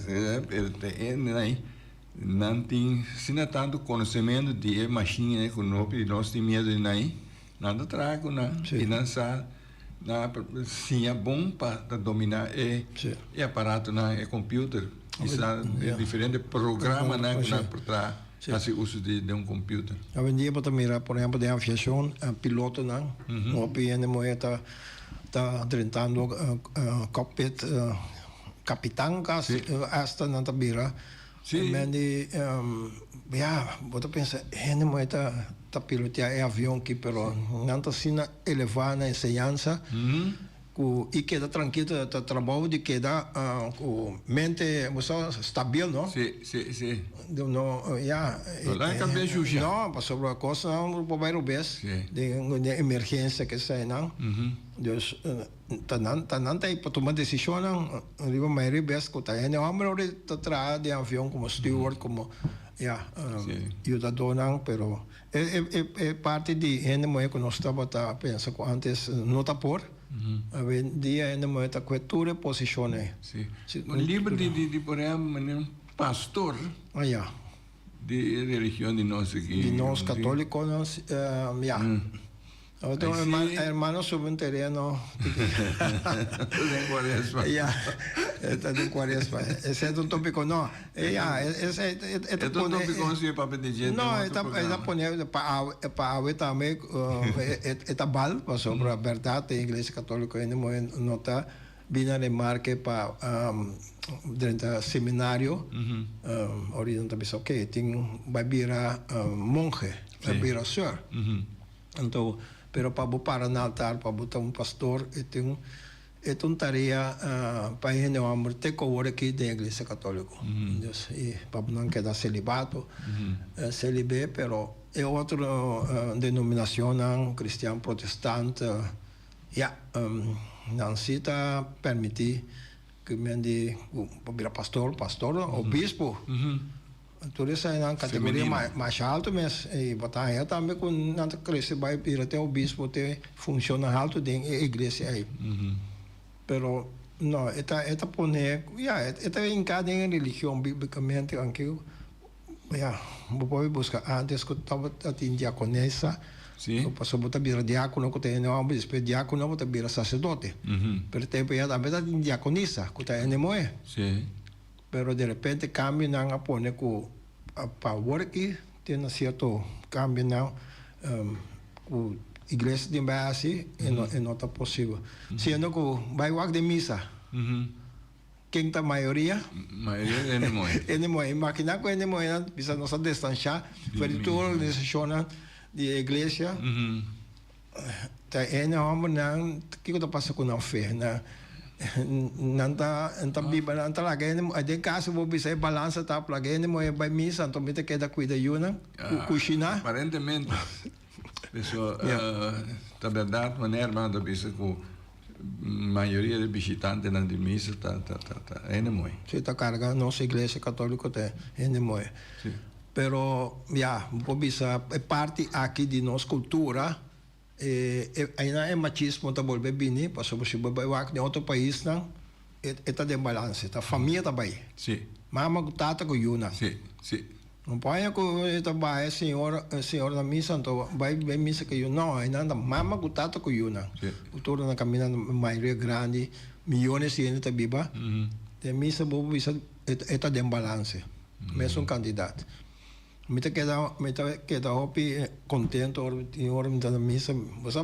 não tem se não tanto conhecimento de machine com nós tem medo de não. Nada trago, né? E não sabe, sim, é bom para dominar é aparato, né? É computer. Isso é diferente programa, né? Para trás, fazer uso de um computer. A vendia para mirar, por exemplo, de aviação, piloto, né? O PN moeda está tentando cockpit, capitão, hasta não está mira. Bota pensar, ele moeda tá pilotear avião que pero não está sendo elevar na ensinança e queda tranquilo tá trabalho de queda com mente estável não não não passou a coisa não para vai rubes de emergência que sai não Deus tá não tem para tomar decisão não riba mais rubes que tá ainda homem tá atrás de avião como steward como ajudador não pero é parte de gente que nós estava pensando antes não tá por hoje em dia ainda está com toda posição um livro de por exemplo um pastor de religião de nós aqui de nós católicos Então, hermano, sobre un terreno. En Cuaresma. Está en Cuaresma. Ese es un tópico, no. Ese es un tópico, sí, para pedir. No, está poniendo para agua también, está mal, sobre la verdad, la Iglesia Católica no está bien de marque para dentro del seminario. Ahorita también dice, ok, va a virar monje, va a virar sir. Entonces, pero para botar no altar, para botar pastor, é uma tarefa para gente homem ter que orar aqui da Igreja Católica. E para não quedar celibato, celibe, pero é outra denominação cristã protestante. Não se está permitir que me ande para pastor ou bispo. Tudo isso é uma categoria mais alta, mas botar aí também com nada crescer vai vir até o bispo ter funciona alto dentro da igreja aí. Pero não, esta poner, esta em cada religião biblicamente aqui, vou buscar antes que estava atingindo diaconessa, passou botar vira diácono, que tem não depois diácono, botar vira sacerdote. Pero tempo já também atingindo diaconisa, que tá em moé. pero de repente cambian a poner para work tiene cierto cambio now iglesia de base e não está possível sendo que vai work de missa quem está maioria Maioria é moe. ele moe máquina com ele moe precisa nossa distância para toda a organização de igreja tá ele homem não que está passando com a fé na nanta biba nanta lá que de caso vou bisa balança tá para que moe vai missa então me queda cuida yuna cozinhar Aparentemente, pessoal, na verdade, maneira irmã da bisa com maioria de visitantes na missa é moe. se está carregando nossa igreja católica tem ele moe Sim. pero ya vou bisa é parte aqui de nossa cultura ainda é machismo tá volver bem passou por cima vai em outro país não está de balance tá família também Sim, mama tata com yuna sim, sim. não pode que está vai senhora na missa então vai missa que yuna não ainda mama com tata com yuna Sim. cultura na caminha maioria grande milhões de gente viva de missa vou bisa está de balance mesmo candidato me queda hopi contento ora me na missa você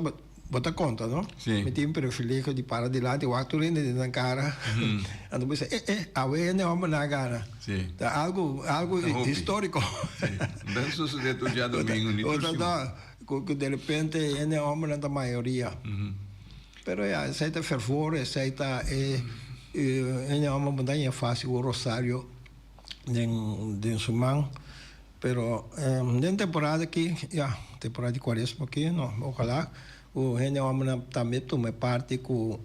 bota conta não Sim. me tem privilégio de parar de lá de waktu ini na cara então você awe ne homem na cara Sim. tá algo hopi. histórico Não sucede tu já domingo ni outra tu. da que de repente ele homem na maioria pero aceita fervor aceita ele homem montanha fácil o rosário de sumang pero na temporada aqui temporada de quaresma aqui não ojalá o gente homem também toma parte com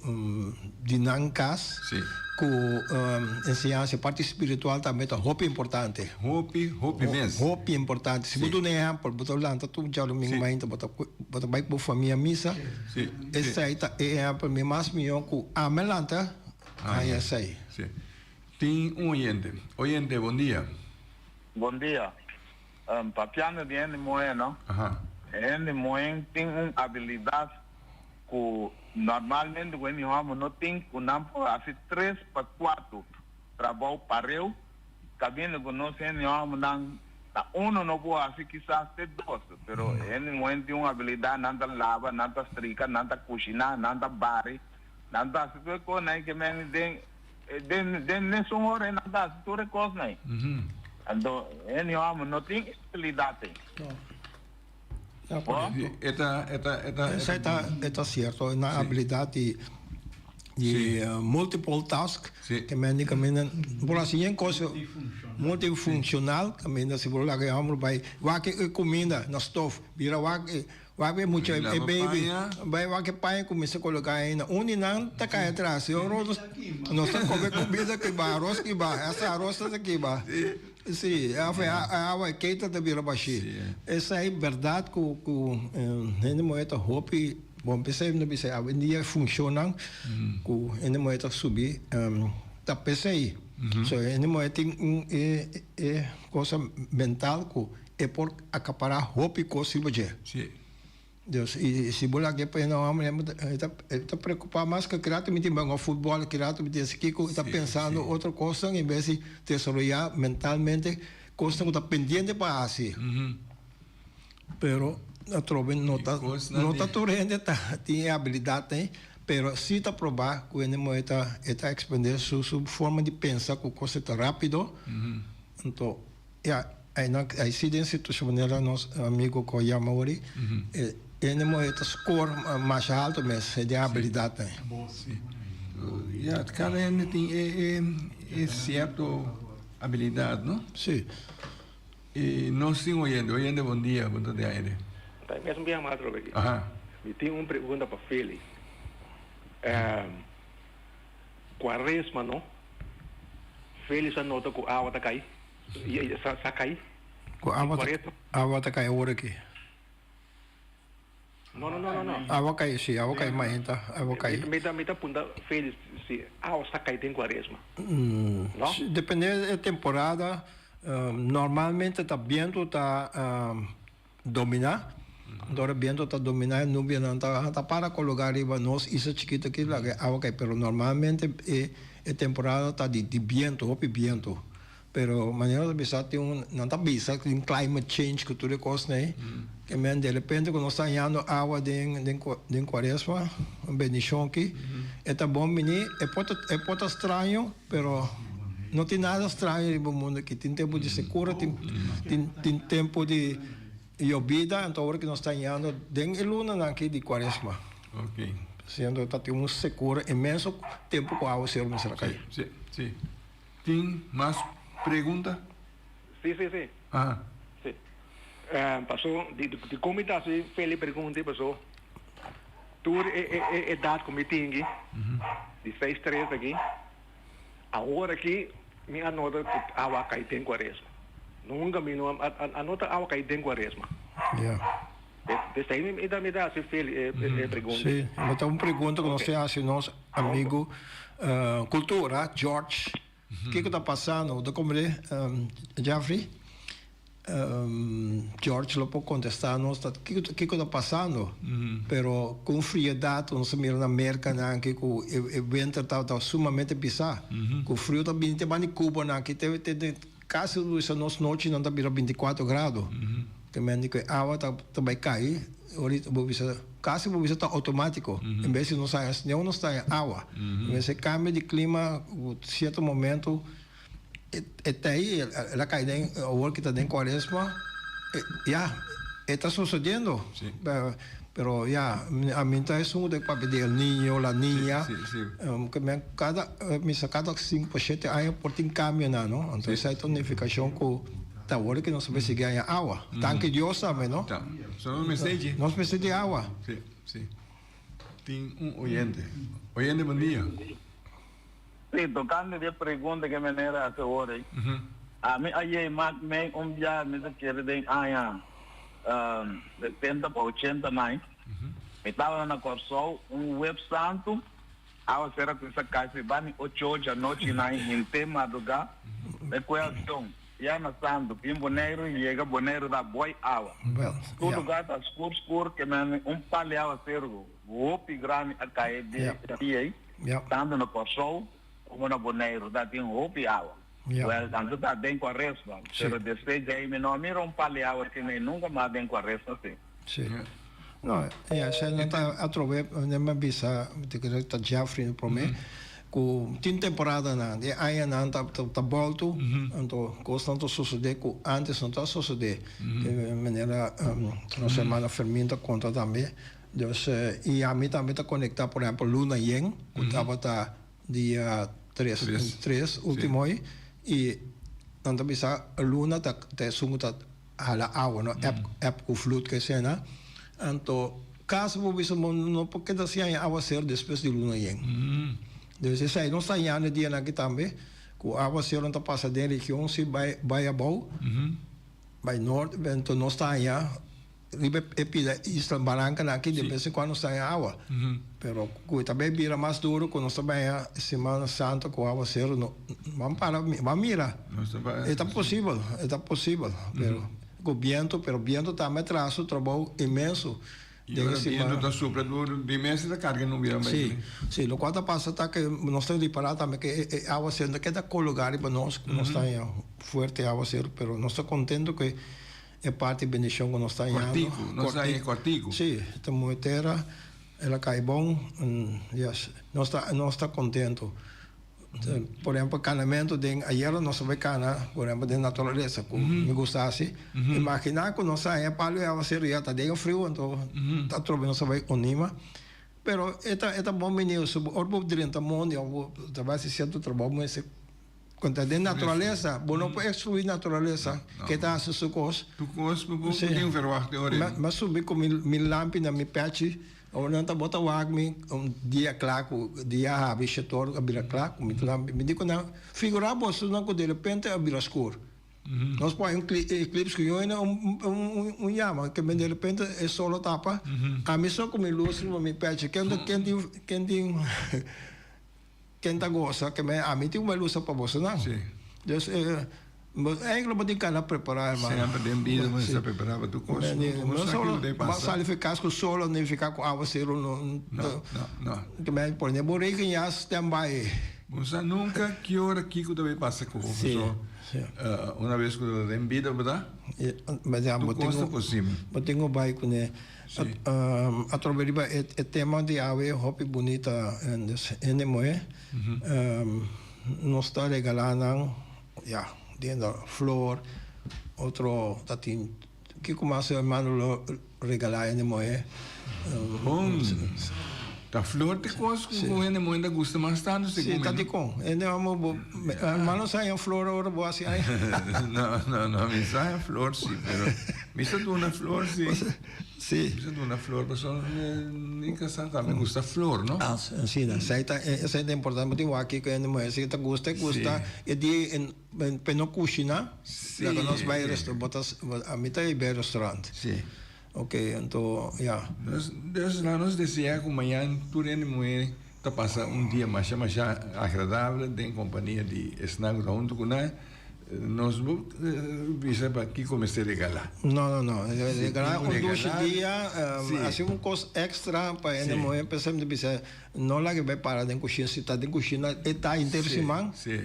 dinâmicas Sim. com ensinança parte espiritual também tá roupa importante Hopi mesmo. roupa importante se você nem é por botar lá tu já domingo mais bota vai para família missa Sim. essa aí tá para mim mais melhor com a melanta aí essa aí Sim. Tem oyente. Oyente, bom dia. Bom dia. Papiano de N Moen, não? Ajá. N Moen tem uma habilidade que normalmente quando nós não tem o nome assim 3 para 4 trabalho pareu, cabine que nós nós não uno não pode assim quizás ter 2, pero N Moen tem uma habilidade nada lava, nada estrica, nada cozinhar, nada bari, nada assim tudo coisa que me den nessa hora nada assim tudo coisa né. Então, ele não tem habilidade. essa está certo na habilidade de multiple task que me caminha por assim em coisa multifuncional caminha se por lá que vamos vai que comida na stove vira vai muito baby vai que pai começa a colocar aí na não tá cai atrás eu não sei como comida que vai arroz que vai essa arroz aqui vai sim a água quente da vira baixi essa é verdade que ele moeda roupa bom pensei no pensei a dia funciona que ele moeda subir tá pensei so ele moeda tem coisa mental que é por acaparar roupa e coisa Sim. Deus, e se bola que para não está preocupado mais que criativamente bem futebol criativamente esse que está pensando outra coisa em vez de desarrollar mentalmente coisa que está pendente para assim pero a trove não está torrente tem habilidade pero se está provar que ele está expender sua forma de pensar com coisa está rápido então aí se dentro situacional nosso amigo Koyama Ori ele moeda score mais alto mas de habilidade Cada gente tem certa habilidade, não? sim E nós temos oyente, bom dia, bom dia aire. Tá mesmo bem amado aqui. Ajá. E tem uma pergunta para Feli. Quaresma, não? Feli só nota que a água tá cai. E sa cai. a água está caindo agora aqui Não. a água cai sim a água cai mais então a água cai Me dá punta Feli se a água está cai tem Quaresma. dependendo da temporada normalmente está vento está dominar Entonces viento está dominando nubia no está para colocar arriba nos hizo chiquito aquí la que agua cae, pero normalmente temporada está de viento, viento. Pero mañana de bisa tem não está bisa tem climate change que tudo coisa né que men de repente quando está ganhando água de quaresma bendição aqui é tá bom menino pode estranho pero não tem nada estranho no mundo aqui tem tempo de secura tem tempo de llovida então agora que nós está ganhando den luna aqui de quaresma Ok. sendo está tem um seguro imenso tempo com água ser será cair Sí. ¿Tem más preguntas? Sí. Ah, Sí. Pasó, de comida así, Feli pregunta, pasó. Tú edad como tingi, de 6-3 aqui. Agora aqui, me anota que agua cai tem quaresma. Nunca me anota agua cai tem quaresma. yeah. Desse aí me dá assim, Feli, pergunta. Sim, mas uma pergunta que nós temos assim, nosso amigo cultura, George. O que está passando? Da como Jeffrey? George lo pode contestar nós o que está passando? Pero com friedade, nós mira na América que o evento está sumamente bizarro. Com frio também tem mais Cuba que tem quase essa nossa noite não está 24 graus. Também que a água vai cair, ahorita quase está automático. Em vez de não sair snow, não sai água. Em vez de cambio de clima, em certo momento, até aí, ela cai dentro, o que está dentro da quaresma, já, está sucedendo. Pero ya, a mí está eso de papel del niño, la niña, que cada 5 7 años por tin cambio, ¿no? Entonces hay tonificación que ahora que no se ve si hay agua. Tanque Dios sabe, ¿no? Só um mensagem? No se ve de agua. Sí. Tem oyente. Oyente, bom dia. Sí, tocando de pregunta que me era hace ahora. A mí ayer me día me quiere de año 70 para 89. Me estaba en la Corsol, un web santo. Ahora será que esa casa va a 8 da noite em tema do lugar. De coração. Já na santo, em Boneiro e chega Boneiro da boi água. Todo lugar está escuro que me palhava ser o roupa grande a cair de aí. Tanto no Corsol como no Boneiro, da tem roupa e água. Tanto está bem com a resma. Mas depois aí me não mira palhava que nem nunca mais bem com a resma assim. Sim. Não, se não está a trover, nem me avisa, de que está Jeffrey para mim. Com tem temporada na de aí não tá volto então constante suceder com antes não tá suceder de maneira na semana fermenta conta também então e a mim também tá conectar por exemplo Luna Yen que tava tá dia 3 último aí e não tá bisa Luna tá sungo tá hala água no app com fluto que cena então caso vou bisa não porque tá sem água ser depois de Luna Yen Então, se não está ganhando dia aqui também, com a água se não está passando da região, se vai a bom, vai norte, então não está ganhando, riba Isla Barranca aqui, de vez em quando está ganhando água. Pero também vira mais duro, quando está ganhando Semana Santa com água zero, vamos mirar. É possível, pero com vento também traz um trabalho imenso. E agora vindo da supra de mês da carga não vira mais. Sim, o que passa está que nós temos de parar também que a água sendo que está colocada para nós, não está forte a água ser, pero nós estamos contentos que é parte da bendição que nós estamos ganhando. Nós está em Cortico. Sim, estamos em terra, ela cai bom, nós está contentos. Por exemplo, canamento de ayer nós vemos cana, por exemplo, de natureza, que me gostasse. Imaginar que nós saímos para a água seria está de frio, então está trocando nós vai unima. Pero esta bom menino, sobre o orbo durante o mundo, eu trabalho certo trabalho, mas quando de natureza, bom não pode excluir natureza, que está a sua coisa. Tu coisa, não tem verwacht agora. Mas subir com minha lâmpada, minha pet. Ou não tá bota o agmi dia claro dia a setor abrir claro me digo não figurar você não que de repente abrir escuro nós põe eclipse que eu ainda llama que de repente é solo tapa a mim só com luz no me pede quem tá gosta que a mim tem uma luz para você não então Eigenlijk moet ik kan preparar, man. Sempre tem vida, mas Sim. você preparava tu coisa. Não só, mas só ficar com solo, nem ficar com água zero, Não. Também por exemplo, reikin já stand-by. Você nunca que hora Kiko também passa com o professor. Uma vez que eu tenho vida, verdade? Mas já, Tu gosta por cima. eu tenho bairro, né? A Troberiba é tema de ave, hopi bonita, em moe. Nós está regalando, já, dentro flor, outro, tatin, que começa a mano regalar em moe. Bom. Da flor de coisa com ele ainda gosta mais tanto. Sim, tá de com. Ele é mano sai a flor ora boa assim. Não, me sai a flor sim, pero me está dando uma flor sim. Sim. Me está dando uma flor, mas nem que sabe também gosta flor, não? Ah, sim, sai tá, essa é importante, mas tem aqui que ele não é, se tá gosta, e de em peno cozinha, lá que nós vai restaurante, botas a mitad é restaurante. Sim. Ok, então, já. Deus lá nos dizia que amanhã tudo é mulher tá passa dia mais agradável, tem companhia de snack junto com nós. Nós visa para aqui começar a regalar. Não. Regalar dois dias, assim coisa extra para ele mulher, pensamos de não lá que vai parar de cozinhar, se tá de cozinhar, está interessante. Sim.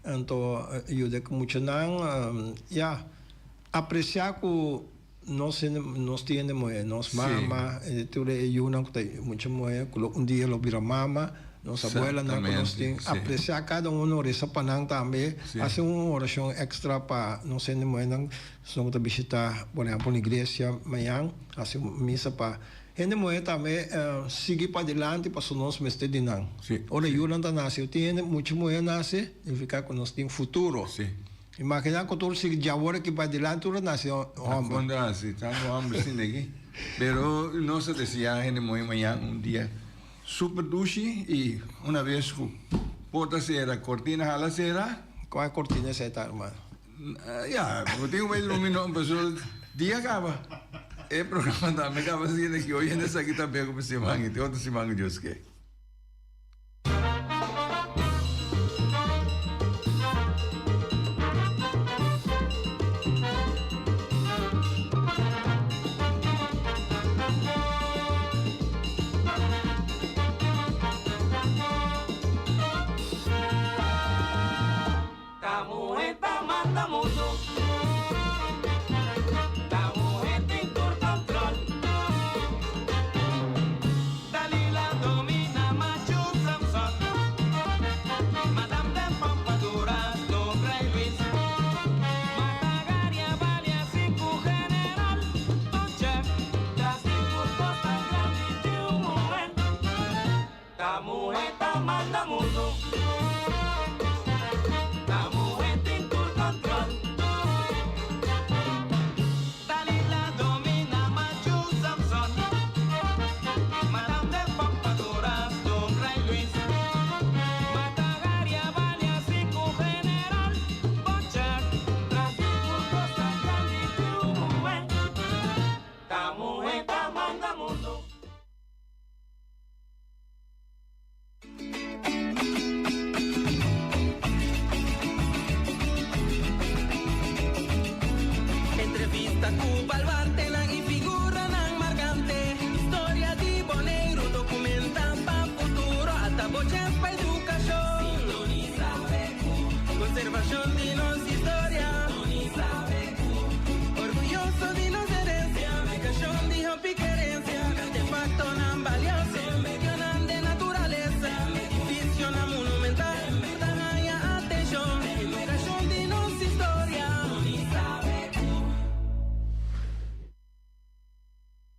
Então, eu digo muito não, já apreciar que nós temos nós mama, tudo é uma que muito moe, dia lo vira mama, nossa abuela não nós tem apreciar cada reza panang também, fazer uma oração extra para nós temos moe não só que visitar, por exemplo, na igreja amanhã, fazer missa para gente moe também seguir para adiante para nós mestre de não. Ora eu não tá nasce, tem muito moe nasce, e ficar com nós tem futuro. Imagina que tu se agora que para adelante tu nasce homem. Quando assim, estamos homem sim aqui. Pero nós decía gente muito amanhã dia super duche e uma vez que porta será cortina hala será. Qual é a cortina essa tá, irmão? Já, eu tenho mais um minuto, mas o dia acaba. É programa também acaba assim que hoje nessa aqui também como se mangue, tem outro se mangue Deus que.